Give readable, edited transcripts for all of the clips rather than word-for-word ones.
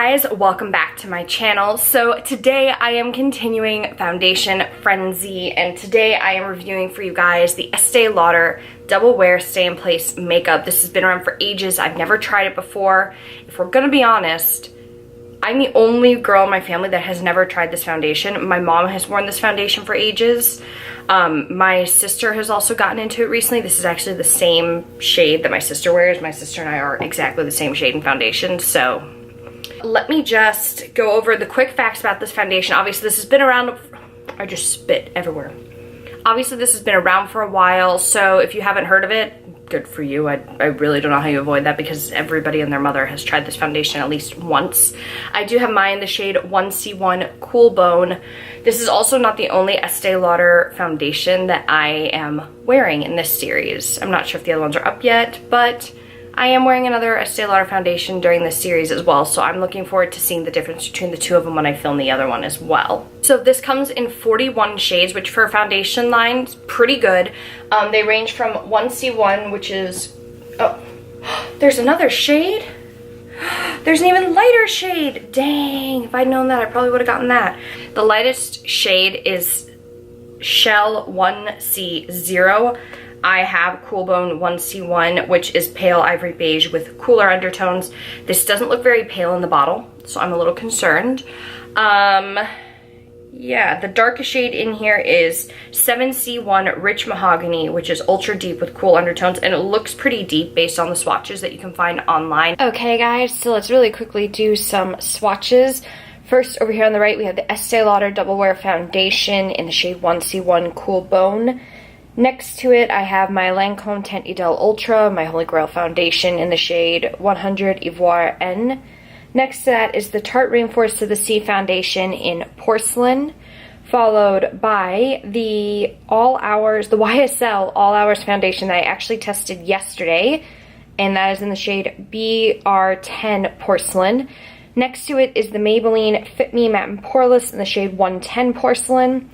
guys, welcome back to my channel. So today I am continuing foundation frenzy, and today I am reviewing for you guys the Estee Lauder Double Wear Stay in Place makeup. This has been around for ages. I've never tried it before. If we're gonna be honest, I'm the only girl in my family that has never tried this foundation. My mom has worn this foundation for ages. My sister has also gotten into it recently. This is actually the same shade that my sister wears. My sister and I are exactly the same shade in foundation, so let me just go over the quick facts about this foundation. Obviously, this has been around, I just spit everywhere. Obviously, this has been around for a while, so if you haven't heard of it, good for you. I really don't know how you avoid that because everybody and their mother has tried this foundation at least once. I do have mine in the shade 1C1 Cool Bone. This is also not the only Estee Lauder foundation that I am wearing in this series. I'm not sure if the other ones are up yet, but I am wearing another Estee Lauder foundation during this series as well, so I'm looking forward to seeing the difference between the two of them when I film the other one as well. So this comes in 41 shades, which for a foundation line is pretty good. They range from 1C1, which is, oh, there's another shade? There's an even lighter shade. Dang, if I'd known that, I probably would have gotten that. The lightest shade is Shell 1C0. I have Cool Bone 1C1, which is pale ivory beige with cooler undertones. This doesn't look very pale in the bottle, so I'm a little concerned. Yeah, the darkest shade in here is 7C1 Rich Mahogany, which is ultra deep with cool undertones, and it looks pretty deep based on the swatches that you can find online. Okay guys, so let's really quickly do some swatches. First, over here on the right, we have the Estee Lauder Double Wear Foundation in the shade 1C1 Cool Bone. Next to it, I have my Lancome Teint Idéal Ultra, my Holy Grail foundation in the shade 100 Ivoire N. Next to that is the Tarte Rainforest to the Sea foundation in Porcelain, followed by the YSL All Hours foundation that I actually tested yesterday, and that is in the shade BR10 Porcelain. Next to it is the Maybelline Fit Me Matte and Poreless in the shade 110 Porcelain,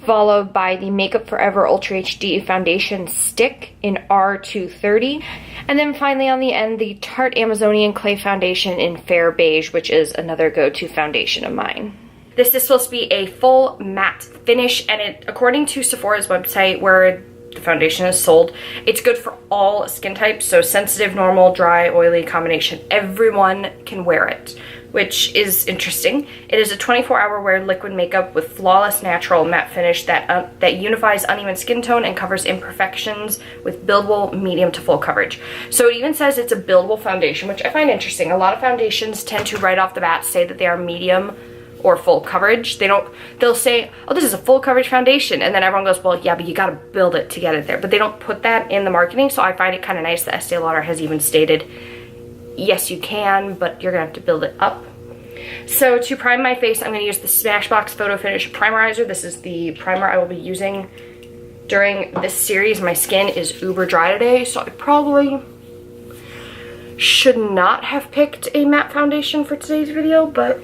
followed by the Makeup Forever Ultra HD Foundation Stick in R230. And then finally on the end, the Tarte Amazonian Clay Foundation in Fair Beige, which is another go-to foundation of mine. This is supposed to be a full matte finish, and it, according to Sephora's website where the foundation is sold, it's good for all skin types, so sensitive, normal, dry, oily combination. Everyone can wear it, which is interesting. It is a 24-hour wear liquid makeup with flawless natural matte finish that unifies uneven skin tone and covers imperfections with buildable medium to full coverage. So it even says it's a buildable foundation, which I find interesting. A lot of foundations tend to right off the bat say that they are medium or full coverage. They'll say, oh, this is a full coverage foundation, and then everyone goes, well, yeah, but you gotta build it to get it there. But they don't put that in the marketing, so I find it kind of nice that Estee Lauder has even stated, yes, you can, but you're gonna have to build it up. So to prime my face, I'm gonna use the Smashbox Photo Finish Primerizer. This is the primer I will be using during this series. My skin is uber dry today, so I probably should not have picked a matte foundation for today's video, but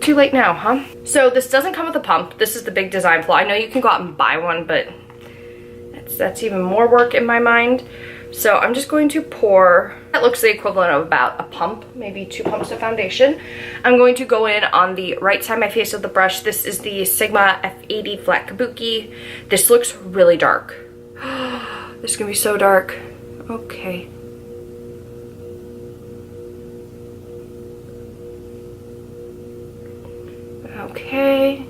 too late now, huh? So this doesn't come with a pump. This is the big design flaw. I know you can go out and buy one, but that's even more work in my mind. So I'm just going to pour, that looks the equivalent of about a pump, maybe 2 pumps of foundation. I'm going to go in on the right side of my face with the brush. This is the Sigma F80 Flat Kabuki. This looks really dark. This is gonna be so dark. Okay. Okay.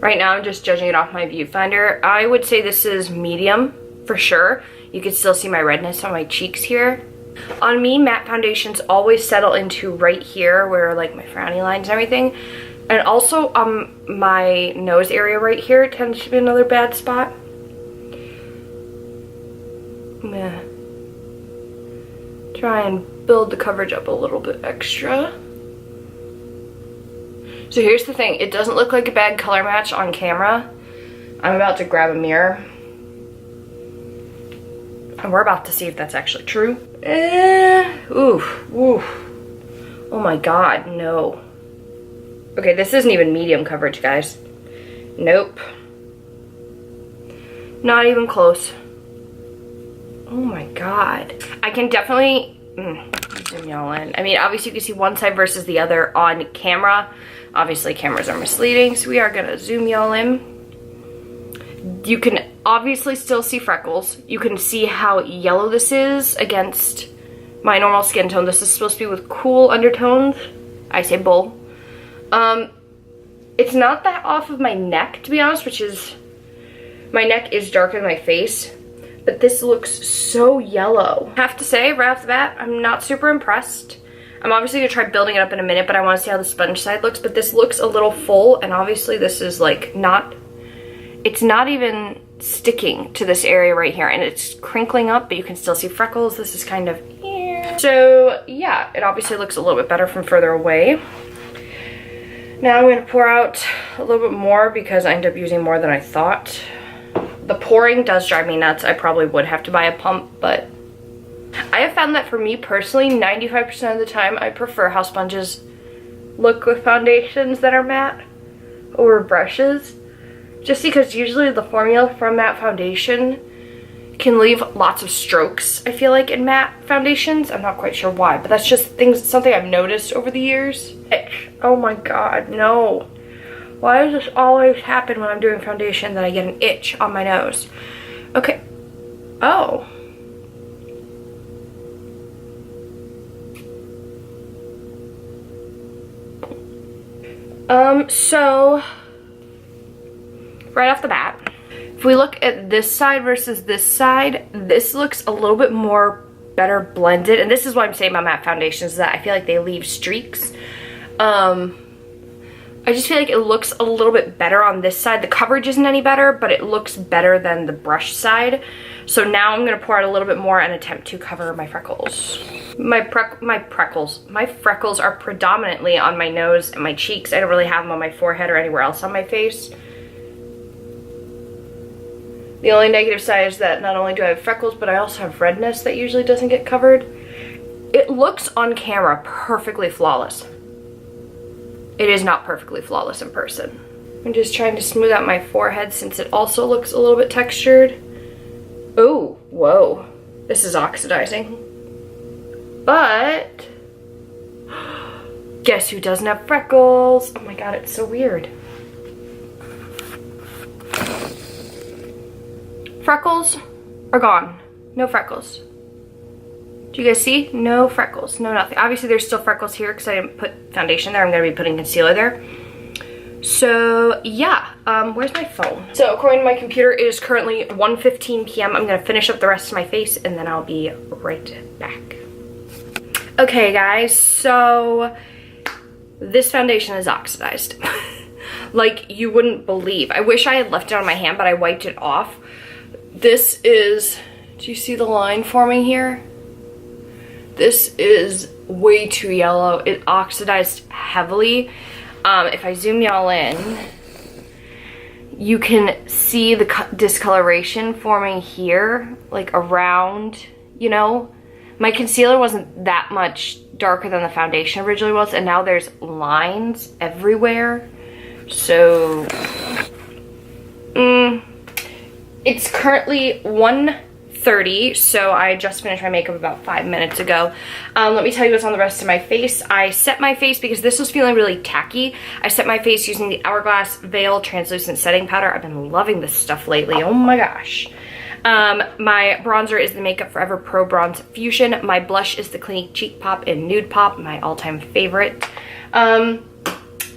Right now I'm just judging it off my viewfinder. I would say this is medium for sure. You can still see my redness on my cheeks here. On me, matte foundations always settle into right here where like my frowny lines and everything. And also my nose area right here tends to be another bad spot. I'm gonna try and build the coverage up a little bit extra. So here's the thing, it doesn't look like a bad color match on camera. I'm about to grab a mirror, and we're about to see if that's actually true. Oof. Oh my god, no. Okay, this isn't even medium coverage, guys. Nope. Not even close. Oh my god. I can definitely zoom y'all in. I mean, obviously you can see one side versus the other on camera. Obviously cameras are misleading, so we are gonna zoom y'all in. You can obviously still see freckles. You can see how yellow this is against my normal skin tone. This is supposed to be with cool undertones. I say bull. It's not that off of my neck, to be honest, which is, my neck is darker than my face, but this looks so yellow. I have to say, right off the bat, I'm not super impressed. I'm obviously gonna try building it up in a minute, but I wanna see how the sponge side looks, but this looks a little full, and obviously this is like not, it's not even sticking to this area right here, and it's crinkling up, but you can still see freckles. This is kind of, so yeah, it obviously looks a little bit better from further away. Now I'm gonna pour out a little bit more because I ended up using more than I thought. The pouring does drive me nuts. I probably would have to buy a pump, but I have found that for me personally, 95% of the time, I prefer how sponges look with foundations that are matte over brushes. Just because usually the formula from matte foundation can leave lots of strokes, I feel like, in matte foundations. I'm not quite sure why, but that's just something I've noticed over the years. Oh my god, no. Why does this always happen when I'm doing foundation that I get an itch on my nose? Okay. Oh. So right off the bat, if we look at this side versus this side, this looks a little bit more better blended, and this is what I'm saying about matte foundations, is that I feel like they leave streaks. I just feel like it looks a little bit better on this side. The coverage isn't any better, but it looks better than the brush side. So now I'm gonna pour out a little bit more and attempt to cover my freckles. My freckles are predominantly on my nose and my cheeks. I don't really have them on my forehead or anywhere else on my face. The only negative side is that not only do I have freckles, but I also have redness that usually doesn't get covered. It looks on camera perfectly flawless. It is not perfectly flawless in person. I'm just trying to smooth out my forehead since it also looks a little bit textured. Oh, whoa. This is oxidizing. But guess who doesn't have freckles? Oh my god, it's so weird. Freckles are gone. No freckles. Do you guys see? No freckles, no nothing. Obviously there's still freckles here because I didn't put foundation there. I'm gonna be putting concealer there. So yeah, where's my phone? So according to my computer, it is currently 1:15 p.m. I'm gonna finish up the rest of my face and then I'll be right back. Okay guys, so this foundation is oxidized. Like you wouldn't believe. I wish I had left it on my hand, but I wiped it off. This is, do you see the line forming here? This is way too yellow. It oxidized heavily. If I zoom y'all in, you can see the discoloration forming here, like around, you know. My concealer wasn't that much darker than the foundation originally was, and now there's lines everywhere. So, it's currently 1:30, so I just finished my makeup about 5 minutes ago. Let me tell you what's on the rest of my face. I set my face, because this was feeling really tacky, I set my face using the Hourglass Veil Translucent Setting Powder. I've been loving this stuff lately, oh my gosh. My bronzer is the Makeup Forever Pro Bronze Fusion. My blush is the Clinique Cheek Pop in Nude Pop, my all-time favorite.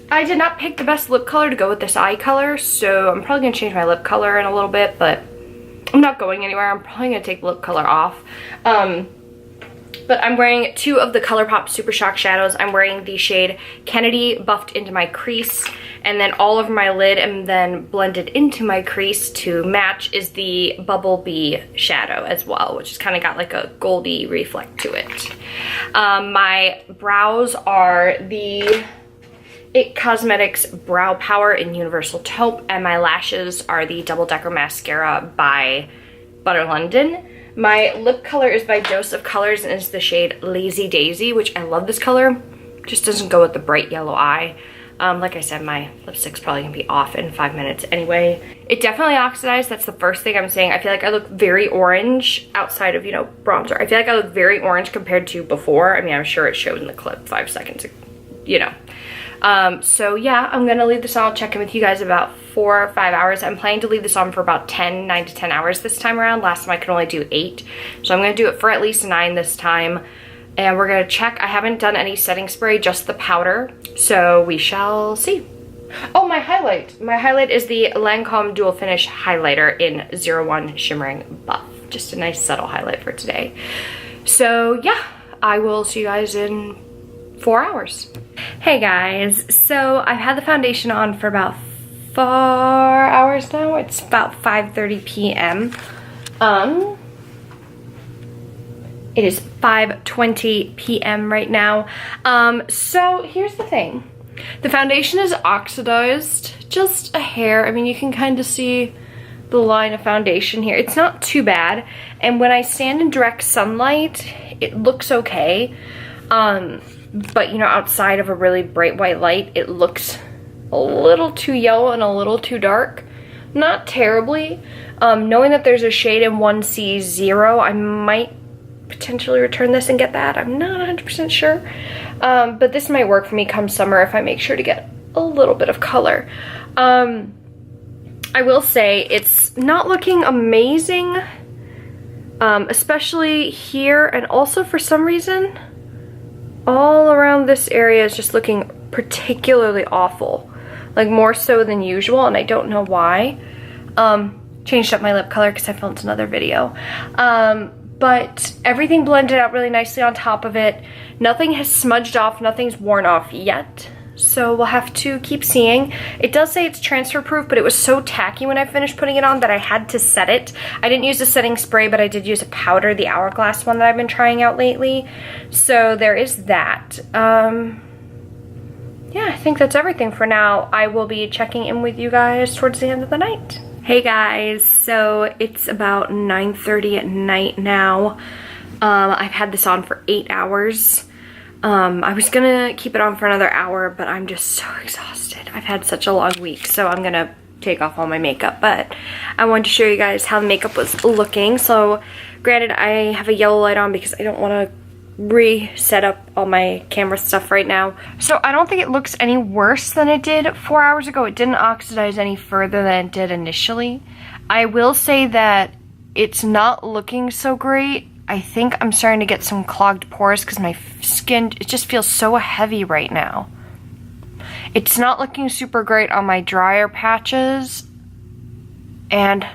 I did not pick the best lip color to go with this eye color, so I'm probably going to change my lip color in a little bit, but I'm not going anywhere. I'm probably going to take the lip color off. But I'm wearing two of the ColourPop Super Shock shadows. I'm wearing the shade Kennedy buffed into my crease, and then all over my lid and then blended into my crease to match is the Bumblebee shadow as well, which has kind of got like a goldy reflect to it. My brows are the IT Cosmetics Brow Power in Universal Taupe, and my lashes are the Double Decker Mascara by Butter London. My lip color is by Dose of Colors and is the shade Lazy Daisy, which I love this color. Just doesn't go with the bright yellow eye. Like I said, my lipstick's probably gonna be off in 5 minutes anyway. It definitely oxidized. That's the first thing I'm saying. I feel like I look very orange outside of, you know, bronzer. I feel like I look very orange compared to before. I mean, I'm sure it showed in the clip 5 seconds, you know. So yeah, I'm gonna leave this on. I'll check in with you guys about 4 or 5 hours. I'm planning to leave this on for about 9 to 10 hours this time around. Last time I could only do 8. So I'm gonna do it for at least 9 this time. And we're gonna check. I haven't done any setting spray, just the powder. So we shall see. Oh, my highlight. My highlight is the Lancome Dual Finish Highlighter in 01 Shimmering Buff. Just a nice subtle highlight for today. So yeah, I will see you guys in 4 hours. Hey guys, so I've had the foundation on for about 4 hours now. It's about 5:30 p.m. It is 5:20 p.m. right now. So here's the thing. The foundation is oxidized, just a hair. I mean, you can kind of see the line of foundation here. It's not too bad. And when I stand in direct sunlight, it looks okay. But you know, outside of a really bright white light, it looks a little too yellow and a little too dark. Not terribly. Knowing that there's a shade in 1C0, I might potentially return this and get that. I'm not 100% sure. But this might work for me come summer if I make sure to get a little bit of color. I will say it's not looking amazing, especially here, and also for some reason all around this area is just looking particularly awful, like more so than usual, and I don't know why. Changed up my lip color because I filmed another video. But everything blended out really nicely on top of it. Nothing has smudged off, nothing's worn off yet. So we'll have to keep seeing. It does say it's transfer proof, but it was so tacky when I finished putting it on that I had to set it. I didn't use a setting spray, but I did use a powder, the Hourglass one that I've been trying out lately. So there is that. Yeah, I think that's everything for now. I will be checking in with you guys towards the end of the night. Hey guys, so it's about 9:30 at night now. I've had this on for 8 hours. I was gonna keep it on for another hour, but I'm just so exhausted. I've had such a long week, so I'm gonna take off all my makeup, but I wanted to show you guys how the makeup was looking. So granted, I have a yellow light on because I don't want to reset up all my camera stuff right now. So I don't think it looks any worse than it did 4 hours ago. It didn't oxidize any further than it did initially. I will say that it's not looking so great. I think I'm starting to get some clogged pores because my skin, it just feels so heavy right now. It's not looking super great on my drier patches, and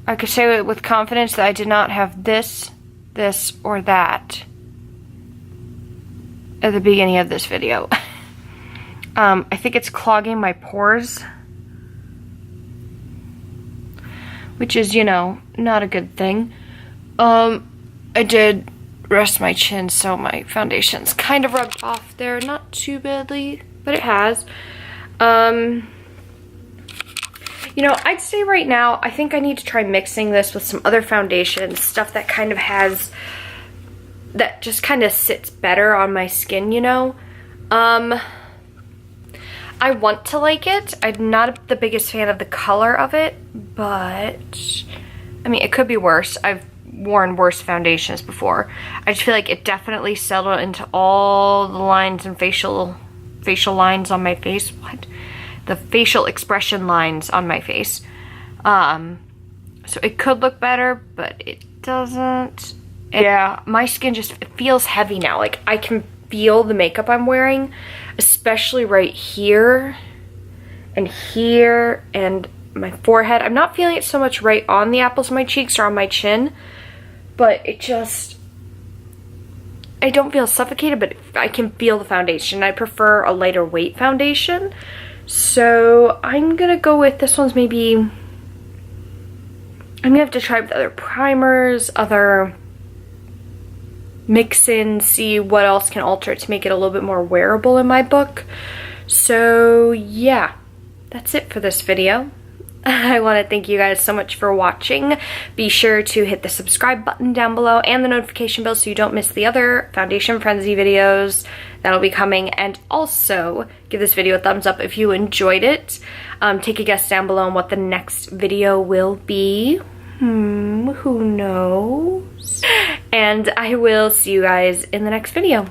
I could say with confidence that I did not have this, or that at the beginning of this video. I think it's clogging my pores, which is, you know, not a good thing. I did rest my chin, so my foundation's kind of rubbed off there. Not too badly, but it has. You know, I'd say right now, I think I need to try mixing this with some other foundations, stuff that kind of has, that just kind of sits better on my skin, you know? I want to like it. I'm not the biggest fan of the color of it, but, I mean, it could be worse. I've worn worse foundations before. I just feel like it definitely settled into all the lines and facial lines on my face. What? The facial expression lines on my face. So it could look better, but it doesn't. Yeah, my skin just, it feels heavy now. Like, I can feel the makeup I'm wearing, especially right here and here and my forehead. I'm not feeling it so much right on the apples of my cheeks or on my chin, but it just, I don't feel suffocated, but I can feel the foundation. I prefer a lighter weight foundation. So I'm gonna go with, this one's maybe, I'm gonna have to try with other primers, other mix-in, see what else can alter it to make it a little bit more wearable in my book. So yeah, that's it for this video. I want to thank you guys so much for watching. Be sure to hit the subscribe button down below and the notification bell so you don't miss the other Foundation Frenzy videos that'll be coming. And also give this video a thumbs up if you enjoyed it. Take a guess down below on what the next video will be. Who knows? And I will see you guys in the next video.